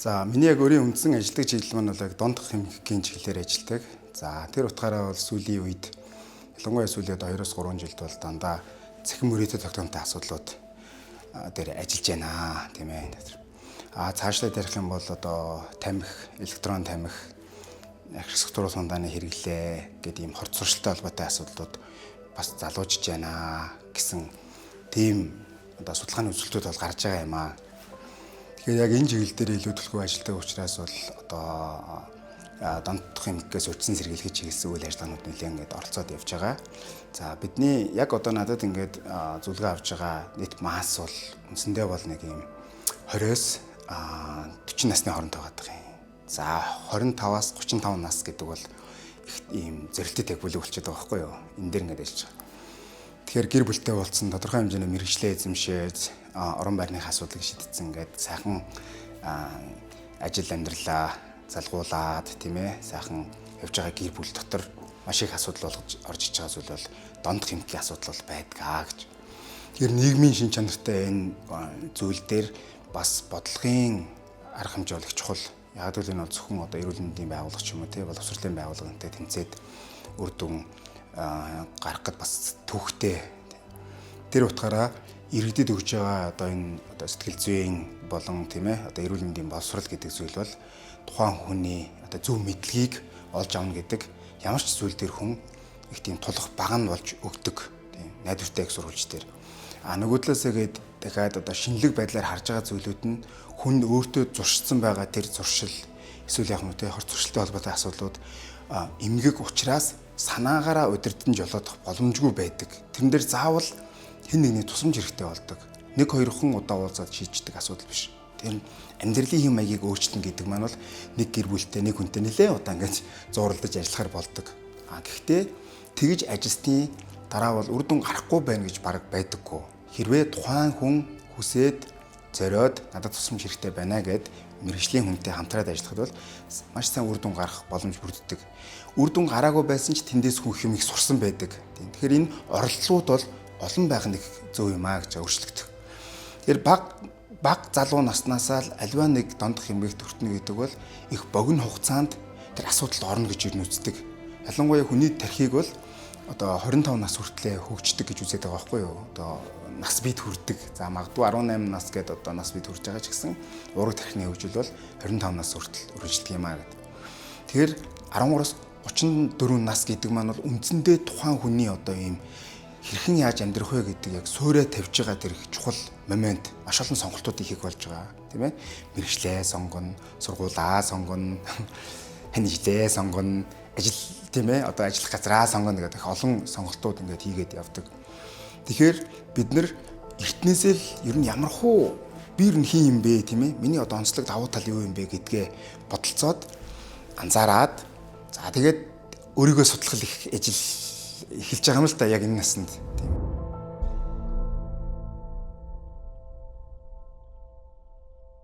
За миний яг өөрийн үндсэн ажилладаг чиглэл маань бол яг дондох химикийн чиглэлээр ажилладаг. За тэр утгаараа бол сүүлийн үед ялангуяа сүүлийн 2-3 жилд бол дандаа цахим мөрөөдө тогтоомтой асуудлууд дээр ажиллаж байна тийм ээ. Цаашлаа ярих юм бол одоо тамхи, электрон тамхи, ахирах структурын сундааны хэрэглээ гэдэг ийм хорт суршилтай холбоотой асуудлууд бас залуужж байна гэсэн тийм одоо судалгааны үзүүлэлтүүд бол гарч байгаа юм аа. Тэгэхээр яг энэ чиглэл дээр илүү төлөвлөгөө ажилладаг учраас бол одоо дондох химикээс үдсэн сэргийлэх чиглэсэн үйл ажиллагаанууд нэлээд ингээд оролцоод явж байгаа. За бидний яг одоо надад ингээд зөвлөгөө авч байгаа нийт масс бол үндсэндээ бол нэг юм 20-с 40 насны хооронд байгаа юм. За 25-аас 35 нас гэдэг бол их ийм зэрэгтэй бүлэг болчиход байгаа байхгүй юу? Энэ дээр ингээд ажиллаж байгаа. Тэгэхээр гэр бүлтэй уулзсан тодорхой хэмжээний мэргэжлээ эзэмшээд орон байрны асуудлыг шийдсэн ингээд сайхан ажил амьдралаа залгуулад тийм ээ сайхан явж байгаа гэр бүл дотор маш их асуудал болгож орж иж байгаа зүйл бол дондох хэмтлийн асуудал бол байдгаа гэж. Тэгэхээр нийгмийн шин чанартай энэ зүйл дээр бас бодлогын арга хэмжээ бол их чухал. Яг л энэ бол зөвхөн одоо эрүүл мэндийн байгууллага ч юм уу тийм боловсролын байгууллагатай тэмцээд үр дүн гаргахад бас төвхтэй. Тэр утгаараа иргэдэд өгж байгаа одоо энэ одоо сэтгэл зүйн болон тийм ээ одоо эрүүл мэндийн боловсрол гэдэг зүйл бол тухайн хүний одоо зөв мэдлэгийг олж авна гэдэг ямар ч зүйл дээр хүн их тийм тулах баг нь болж өгдөг тийм найдвартай их сурвалж дээр. Нөгөө талаасаа гээд дахиад одоо шинэлэг байдлаар харж байгаа зүйлүүд нь хүн өөртөө зуршсан байгаа тэр зуршил эсвэл яг нь тийм хорт зуршилтай холбоотой асуудлууд эмгэг учраас санаагаараа удирдан жолоодох боломжгүй байдаг. Тэрэн дээр заавал хэн нэгний тусламж хэрэгтэй болдог. Нэг хоёрхан удаа уулзаад шийддэг асуудал биш. Тэр амьдралын хэм маягийг өөрчилнө гэдэг маань бол нэг гэр бүлтэй нэг хүнтэй нэлээд удаа ингэж зууралдаж ажиллахаар болдог. Гэхдээ тэгж ажилтны дараа бол үр дүн гарахгүй байна гэж бараг байдаггүй. Хэрвээ тухайн хүн хүсээд зориод надад тусламж хэрэгтэй байна гэд мэргэжлийн хүнтэй хамтраад ажиллахад бол маш сайн үр дүн гарах боломж бүрддэг. Үр дүн гараагүй байсан ч тэндээс хүн их юм их сурсан байдаг. Тэгэхээр энэ оролдлууд бол олон байх нэг зөв юм аа гэж өөрчлөгдөх. Тэгэхээр баг залуу наснаасаа л аливаа нэг дондох хэмжээг төртнө гэдэг бол их богино хугацаанд тэр асуудалд орно гэж үздэг. Ялангуяа хүний тархийг бол одоо 25 нас хүртлээр хөгждөг гэж үзээд байгаа байхгүй юу? Одоо нас бид хүрдэг. За магадгүй 18 нас гээд одоо нас бид хүрж байгаа ч гэсэн ураг тархины хөгжил бол 25 нас хүртэл үргэлжлэх юм аа гэдэг. Тэгэхээр 13-аас 34 нас гэдэг маань бол үндсэндээ тухайн хүний одоо ийм хэрхэн яаж амьдрах вэ гэдэг яг суурэ тавьж байгаа тэр чухал момент маш олон сонголтуудыг хийх болж байгаа тийм ээ. Мэргэжлээ сонгоно, сургуулаа сонгоно, ханижлээ сонгоно, ажил тийм ээ одоо ажиллах газраа сонгоно гэдэг олон сонголтууд ингээд хийгээд явдаг. Тэгэхээр бид нар эртнээсээ л ер нь ямар хуу би ер нь хин юм бэ тийм ээ. Миний одоо онцлог давуу тал юу юм бэ гэдгээ бодолцоод анзаараад за тэгээд өөрийгөө судлах их ажил эхэлж байгаа юм л да яг энэ насанд тийм.